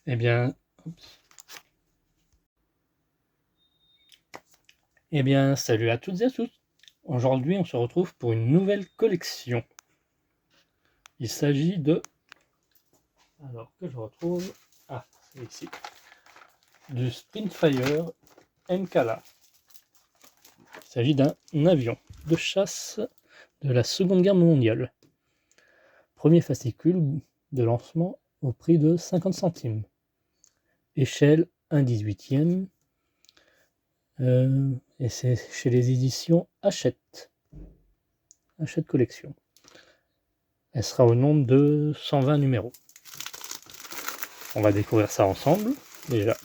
Eh bien, salut à toutes et à tous. Aujourd'hui, on se retrouve pour une nouvelle collection. Il s'agit de... Alors que je retrouve... Ah, c'est ici. Du Spitfire MKLA. Il s'agit d'un avion de chasse de la Seconde Guerre mondiale. Premier fascicule de lancement au prix de 50 centimes. Échelle 1/18e. Et c'est chez les éditions Hachette. Hachette Collection. Elle sera au nombre de 120 numéros. On va découvrir ça ensemble. Déjà,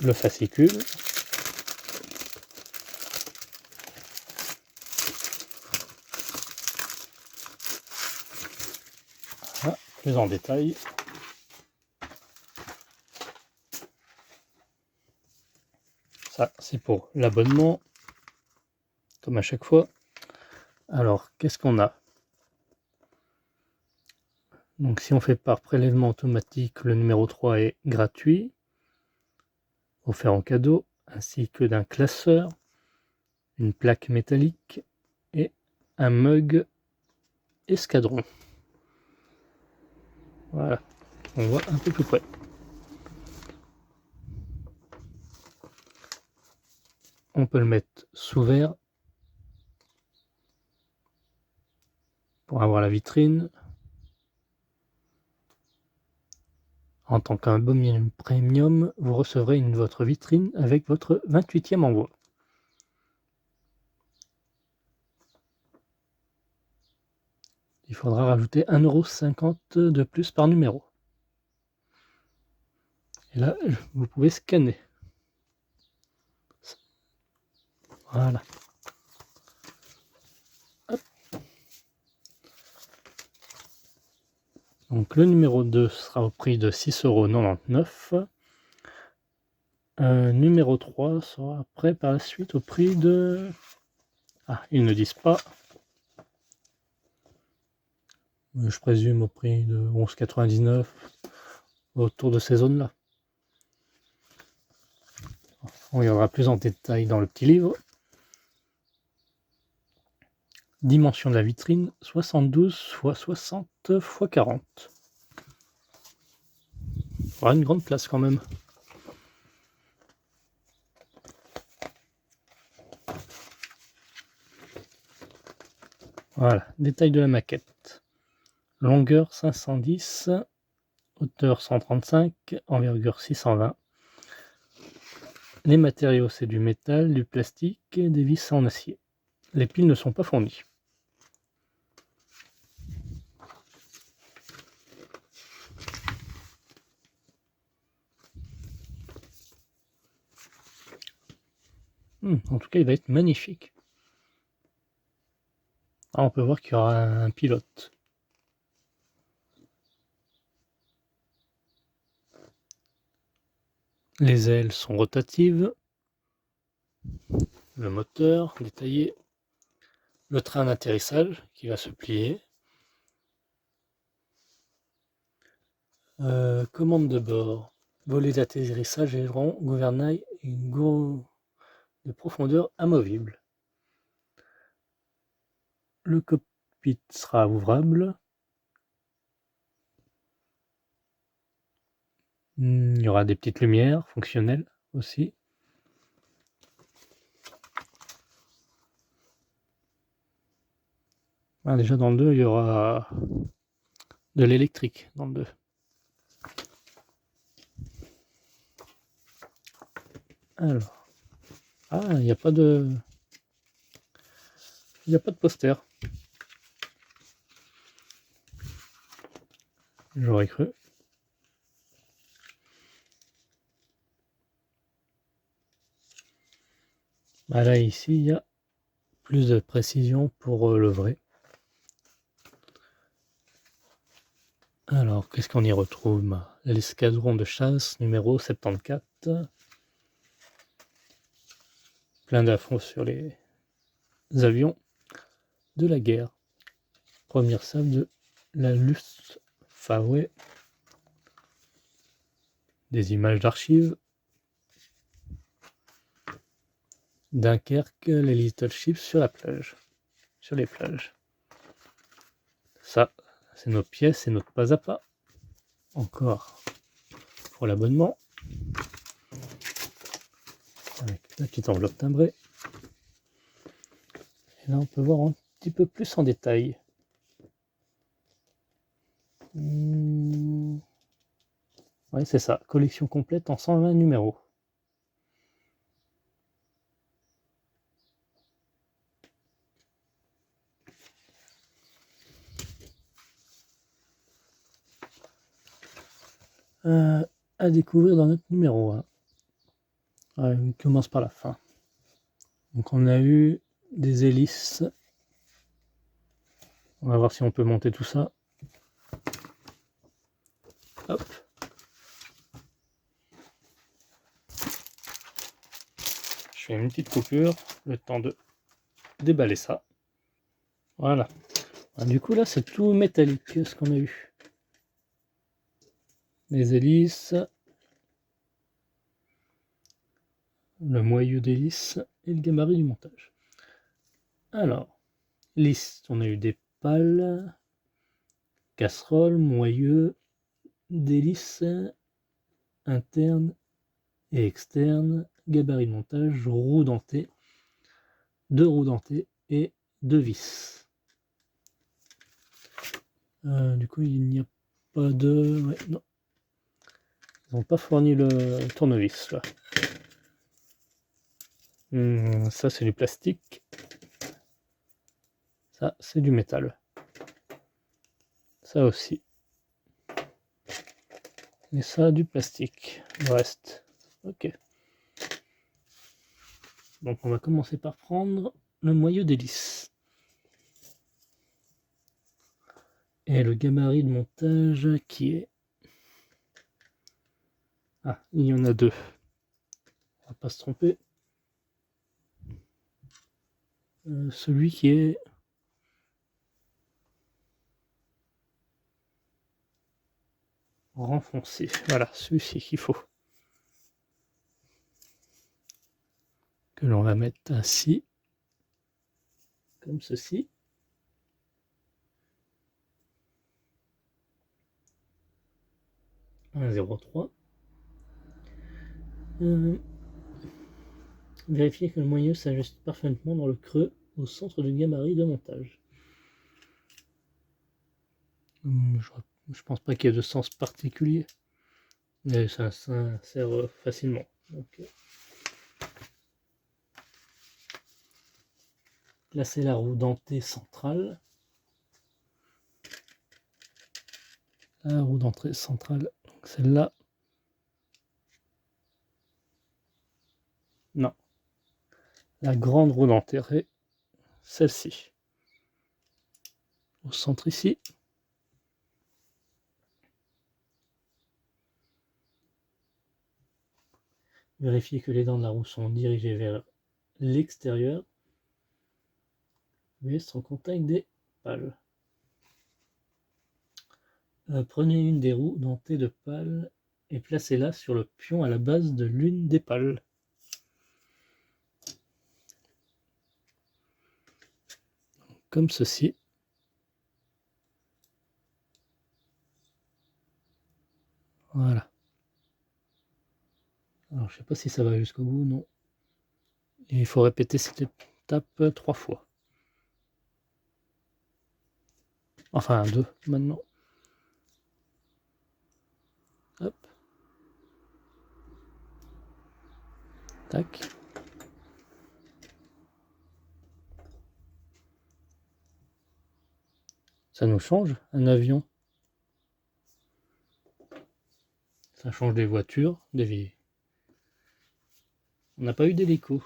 le fascicule. Voilà, plus en détail. Ça, c'est pour l'abonnement, comme à chaque fois. Alors, qu'est-ce qu'on a? Donc, si on fait par prélèvement automatique, le numéro 3 est gratuit, offert en cadeau, ainsi que d'un classeur, une plaque métallique et un mug escadron. Voilà, on voit un peu plus près. On peut le mettre sous verre pour avoir la vitrine. En tant qu'abonnement premium, vous recevrez votre vitrine avec votre 28e envoi. Il faudra rajouter 1,50 € de plus par numéro. Et là, vous pouvez scanner. Voilà. Hop. Donc le numéro 2 sera au prix de 6,99 €. Numéro 3 sera après par la suite au prix de... Ah, ils ne disent pas. Je présume au prix de 11,99 €, autour de ces zones-là. On regardera plus en détail dans le petit livre. Dimension de la vitrine, 72 x 60 x 40. Voilà, une grande place quand même. Voilà, détail de la maquette. Longueur 510, hauteur 135, envergure 620. Les matériaux, c'est du métal, du plastique et des vis en acier. Les piles ne sont pas fournies. En tout cas, il va être magnifique. Ah, on peut voir qu'il y aura un pilote. Les ailes sont rotatives. Le moteur détaillé. Le train d'atterrissage qui va se plier. Commande de bord. Volet d'atterrissage, aileron, gouvernail et une gourde de profondeur amovible. Le cockpit sera ouvrable. Il y aura des petites lumières fonctionnelles aussi. Ah, déjà dans le 2, il y aura de l'électrique dans le 2. Alors, ah, il n'y a pas de poster. J'aurais cru. Ah, là, ici, il y a plus de précision pour le vrai. Alors, qu'est-ce qu'on y retrouve? L'escadron de chasse numéro 74. Plein d'infos sur les avions de la guerre. Première salle de la Luftwaffe. des images d'archives. Dunkerque, les Little Ships sur la plage. Sur les plages. Ça, c'est nos pièces et notre pas à pas. Encore pour l'abonnement. Avec la petite enveloppe timbrée. Et là, on peut voir un petit peu plus en détail. Oui, c'est ça. Collection complète en 120 numéros. À découvrir dans notre numéro 1. Ouais, on commence par la fin. Donc on a eu des hélices. On va voir si on peut monter tout ça. Hop. Je fais une petite coupure, le temps de déballer ça. Voilà. Du coup là c'est tout métallique ce qu'on a eu. Les hélices, le moyeu d'hélice et le gabarit du montage. Alors, liste, on a eu des pales, casseroles, moyeux, d'hélice interne et externe, gabarit de montage, roues dentées, 2 roues dentées et 2 vis. Du coup, il n'y a pas de... Ouais, non. Ils n'ont pas fourni le tournevis là. Ça c'est du plastique. Ça c'est du métal. Ça aussi. Et ça du plastique. Le reste. Ok. Donc on va commencer par prendre le moyeu d'hélice. Et le gabarit de montage qui est... Ah, il y en a 2. On va pas se tromper. Celui qui est... renfoncé. Voilà, celui-ci qu'il faut. Que l'on va mettre ainsi. Comme ceci. Un 0,3. Vérifier que le moyeu s'ajuste parfaitement dans le creux au centre du gabarit de montage. Je pense pas qu'il y ait de sens particulier, mais ça s'insère facilement. Donc, placer la roue dentée centrale. La roue d'entrée centrale, celle-là. Non. La grande roue d'entrée, celle-ci. Au centre ici. Vérifiez que les dents de la roue sont dirigées vers l'extérieur, mais sans contact des pales. Prenez une des roues dentées de pales et placez-la sur le pion à la base de l'une des pales. Comme ceci. Voilà. Alors je sais pas si ça va jusqu'au bout, non. Et il faut répéter cette étape 3 fois. Enfin 2 maintenant. Hop. Tac. Ça nous change un avion. Ça change des voitures, des... On n'a pas eu d'hélico.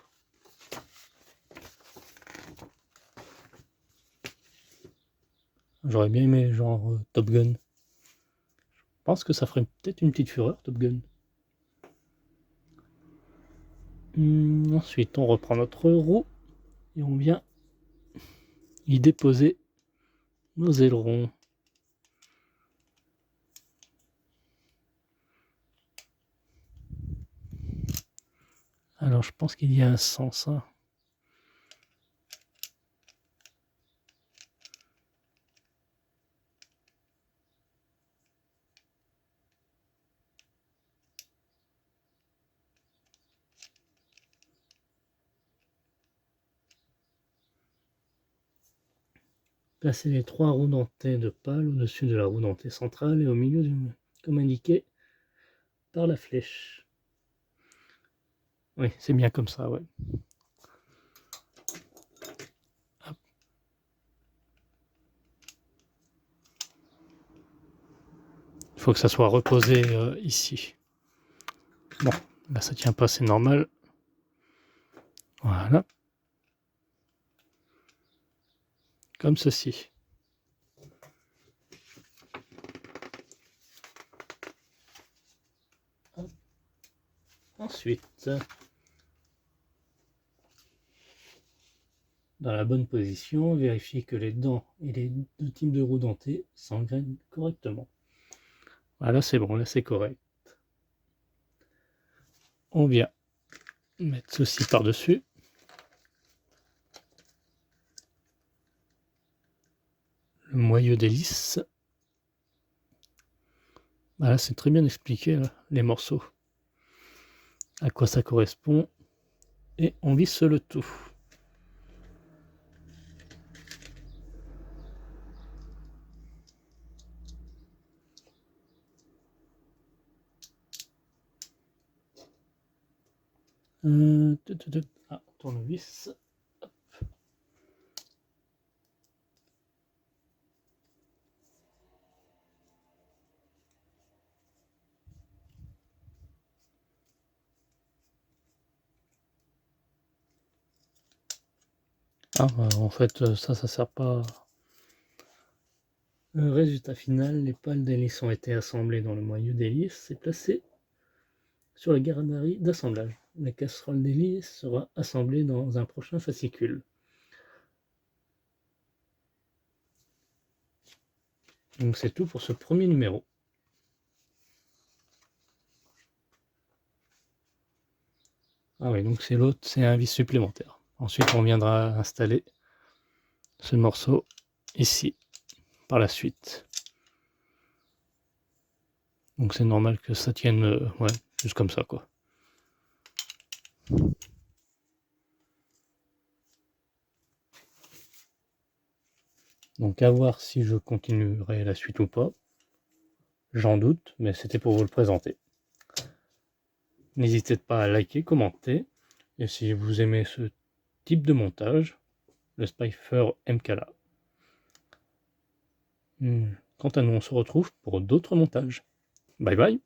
J'aurais bien aimé genre Top Gun. Je pense que ça ferait peut-être une petite fureur, Top Gun. Ensuite, on reprend notre roue et on vient y déposer nos ailerons. Alors je pense qu'il y a un sens. Hein. Placez les 3 roues dentées de pale au-dessus de la roue dentée centrale et au milieu comme indiqué par la flèche. Oui, c'est bien comme ça, ouais. Hop. Il faut que ça soit reposé ici. Bon, là ça tient pas, c'est normal. Voilà. Comme ceci. Hop. Ensuite, dans la bonne position, vérifiez que les dents et les 2 types de roues dentées s'engrainent correctement. Voilà, c'est bon, là c'est correct. On vient mettre ceci par-dessus. Le moyeu d'hélice. Voilà, c'est très bien expliqué, là, les morceaux. À quoi ça correspond. Et on visse le tout. Ah, tournevis. Hop. Ah, en fait, ça sert pas. Le résultat final, les pales d'hélice ont été assemblées dans le moyeu d'hélice et placées sur le gabarit d'assemblage. La casserole d'hélice sera assemblée dans un prochain fascicule. Donc c'est tout pour ce premier numéro. Ah oui, donc c'est l'autre, c'est un vis supplémentaire. Ensuite, on viendra installer ce morceau ici, par la suite. Donc c'est normal que ça tienne, ouais, juste comme ça, quoi. Donc à voir si je continuerai la suite ou pas. J'en doute, mais c'était pour vous le présenter. N'hésitez pas à liker, commenter, et si vous aimez ce type de montage, le Spyfer MKLA. Quant à nous, on se retrouve pour d'autres montages. Bye bye.